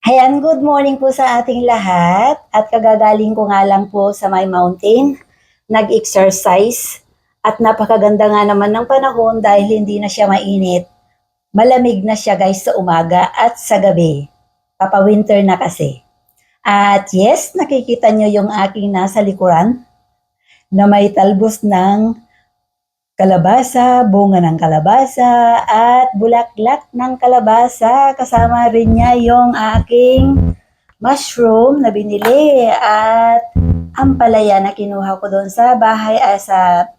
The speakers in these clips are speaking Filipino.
Ayan, good morning po sa ating lahat at kagagaling ko nga lang po sa my mountain, nag-exercise at napakaganda nga naman ng panahon dahil hindi na siya mainit. Malamig na siya guys sa umaga at sa gabi. Papa-winter na kasi. At yes, nakikita nyo yung aking nasa likuran na may talbos ng kalabasa, bunga ng kalabasa, at bulaklak ng kalabasa. Kasama rin niya yung aking mushroom na binili at ampalaya na kinuha ko doon sa bahay sa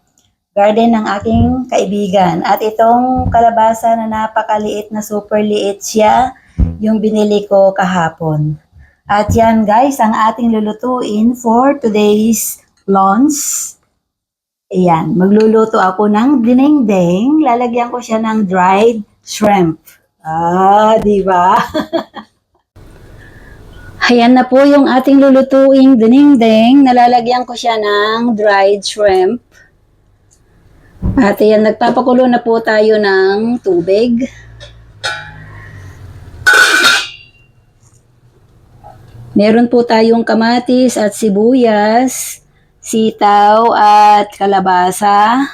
garden ng aking kaibigan. At itong kalabasa na napakaliit na super liit siya, yung binili ko kahapon. At yan guys, ang ating lulutuin for today's lunch. Ayan, magluluto ako ng dinengdeng. Lalagyan ko siya ng dried shrimp. Di ba? Ayan na po yung ating lulutuing dinengdeng. Nalalagyan ko siya ng dried shrimp. At ayan, nagpapakulo na po tayo ng tubig. Meron po tayong kamatis at sibuyas, sitaw at kalabasa,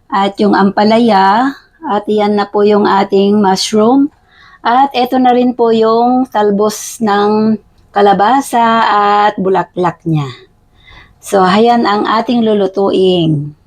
at yung ampalaya, at iyan na po yung ating mushroom. At ito na rin po yung talbos ng kalabasa at bulaklak niya. So, ayan ang ating lulutuin.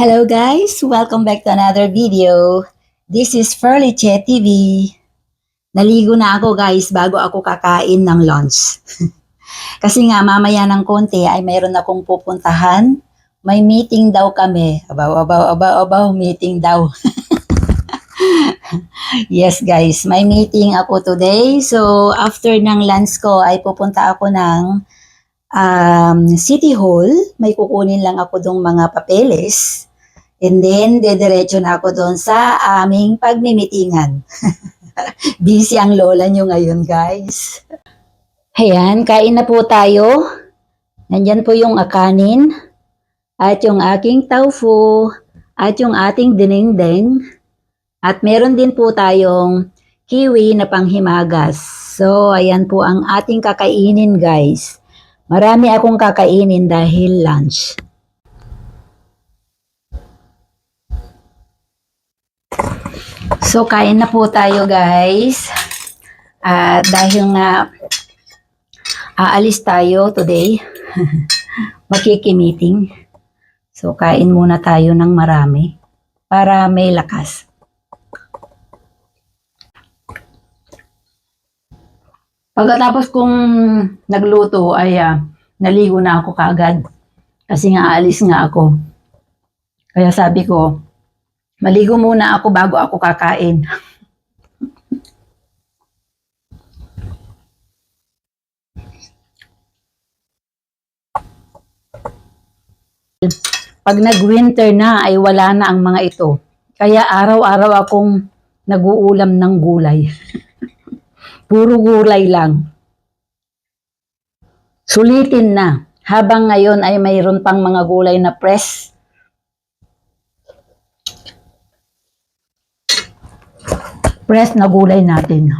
Hello guys! Welcome back to another video. This is Ferliche TV. Naligo na ako guys bago ako kakain ng lunch. Kasi nga mamaya ng konti ay mayroon akong pupuntahan. May meeting daw kami. Abaw, meeting daw. Yes guys, may meeting ako today. So after ng lunch ko ay pupunta ako ng City Hall. May kukunin lang ako dong mga papeles. And then, dediretso na ako doon sa aming pagmimitingan. Busy ang lola nyo ngayon, guys. Ayan, kain na po tayo. Nandyan po yung kanin, at yung aking tofu, at yung ating dinengdeng. At meron din po tayong kiwi na panghimagas. So, ayan po ang ating kakainin, guys. Marami akong kakainin dahil lunch. So, kain na po tayo guys. Dahil nga aalis tayo today, makiki-meeting. So, kain muna tayo ng marami para may lakas. Pagkatapos kong nagluto ay naligo na ako kaagad. Kasi nga aalis nga ako. Kaya sabi ko, maligo muna ako bago ako kakain. Pag nag-winter na ay wala na ang mga ito. Kaya araw-araw akong nag-uulam ng gulay. Puro gulay lang. Sulitin na. Habang ngayon ay mayroon pang mga gulay na press. Press na gulay natin.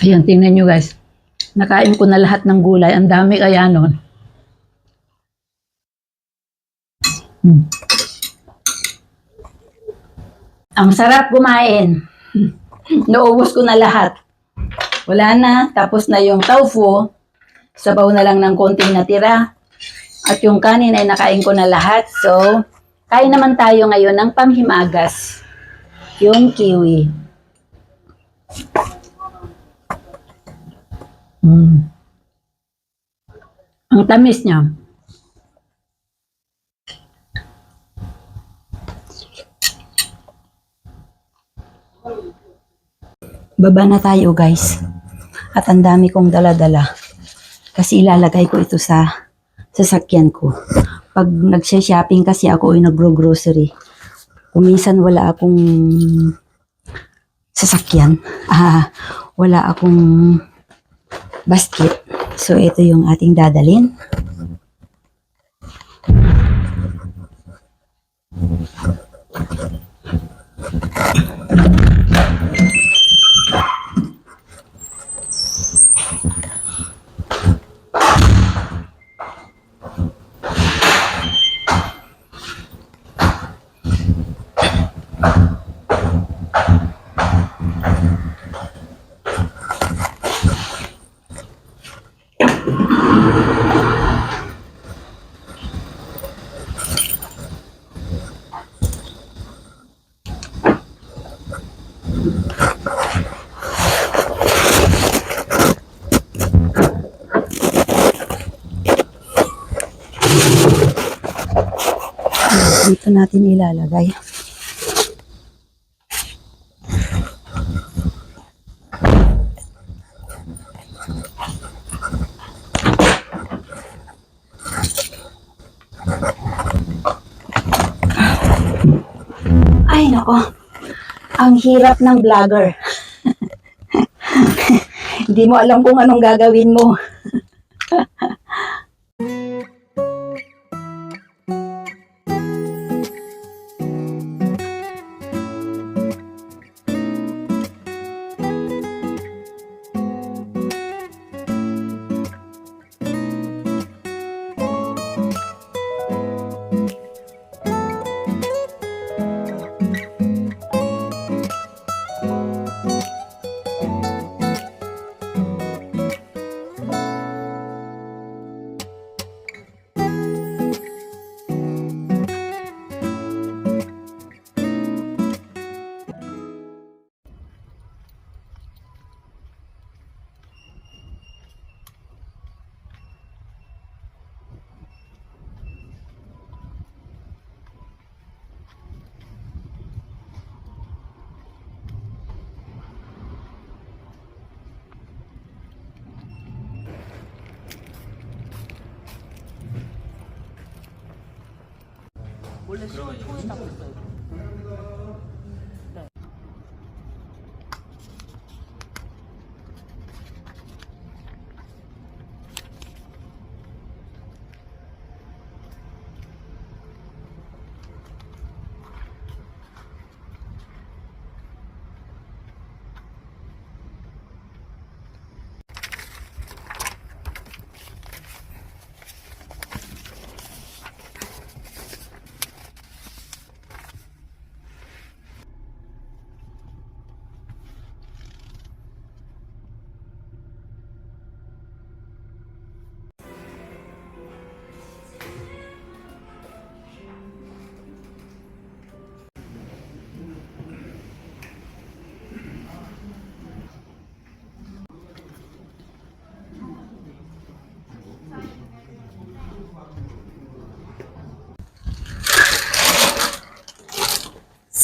Ayan, tingnan nyo guys. Nakain ko na lahat ng gulay. Ang dami kaya nun. Ang sarap kumain. Naubos ko na lahat. Wala na. Tapos na yung tofu. Sabaw na lang ng konting natira. At yung kanin ay nakain ko na lahat. So, kain naman tayo ngayon ng panghimagas. Yung kiwi. Ang tamis niya. Baba na tayo guys. At ang dami kong dala-dala. Kasi ilalagay ko ito sa sasakyan ko. Pag nagsha-shopping kasi ako ay nagro-grocery. Kung minsan wala akong sasakyan. Wala akong basket. So ito yung ating dadalhin. Dito natin ilalagay. Ay, nako. Ang hirap ng vlogger. Hindi mo alam kung anong gagawin mo. 원래 술을 통에다 먹어요.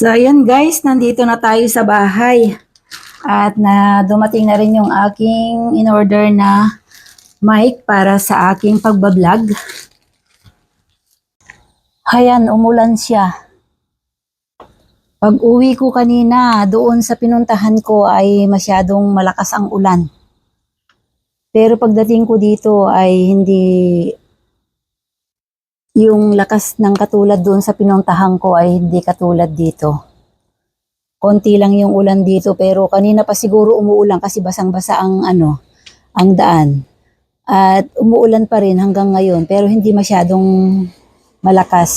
So, ayan guys, nandito na tayo sa bahay. At na dumating na rin yung aking in-order na mic para sa aking pagbablog. Ayan, umulan siya. Pag uwi ko kanina, doon sa pinuntahan ko ay masyadong malakas ang ulan. Pero pagdating ko dito ay hindi yung lakas ng katulad doon sa pinuntahan ko ay hindi katulad dito. Konti lang yung ulan dito pero kanina pa siguro umuulan kasi basang-basa ang daan. At umuulan pa rin hanggang ngayon pero hindi masyadong malakas.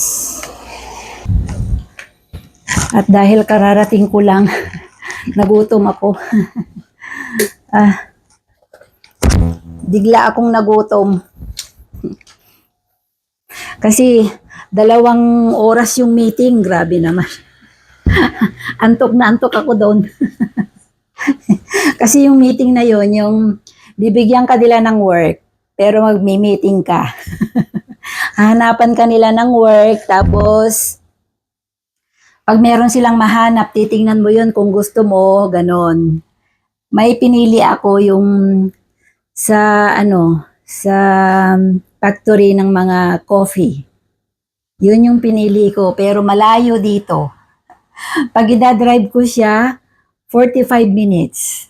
At dahil kararating ko lang, nagutom ako. Bigla akong nagutom. Kasi 2 oras yung meeting, grabe naman. Antok na antok ako doon. Kasi yung meeting na yon, yung bibigyan ka nila ng work, pero magmi-meeting ka. Hahanapan ka nila ng work, tapos pag meron silang mahanap, titingnan mo yun kung gusto mo, ganon. May pinili ako yung sa sa factory ng mga coffee. Yun yung pinili ko, pero malayo dito. Pag idadrive ko siya, 45 minutes.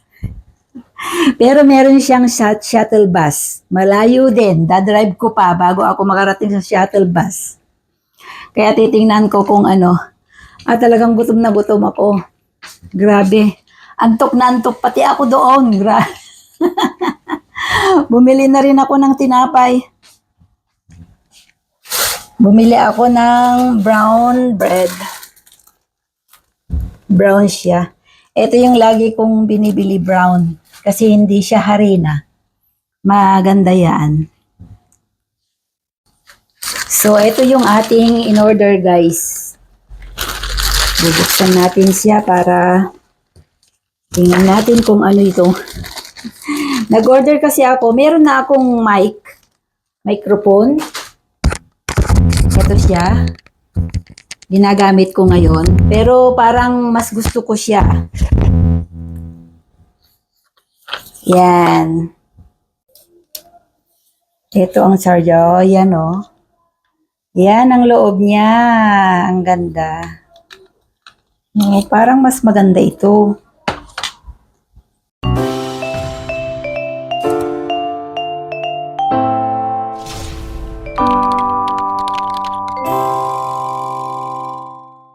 Pero meron siyang shuttle bus. Malayo din. Dadrive ko pa bago ako makarating sa shuttle bus. Kaya titingnan ko kung talagang gutom na gutom ako. Grabe. Antok na antok pati ako doon. Bumili na rin ako ng tinapay. Bumili ako ng brown bread. Brown siya. Ito yung lagi kong binibili brown. Kasi hindi siya harina. Maganda yan. So, ito yung ating in-order guys. Bubuksan natin siya para tingnan natin kung ano ito. Nag-order kasi ako. Meron na akong microphone. Ito siya. Ginagamit ko ngayon. Pero parang mas gusto ko siya. Yan. Ito ang charger. Yan o. Yan ang loob niya. Ang ganda. Parang mas maganda ito.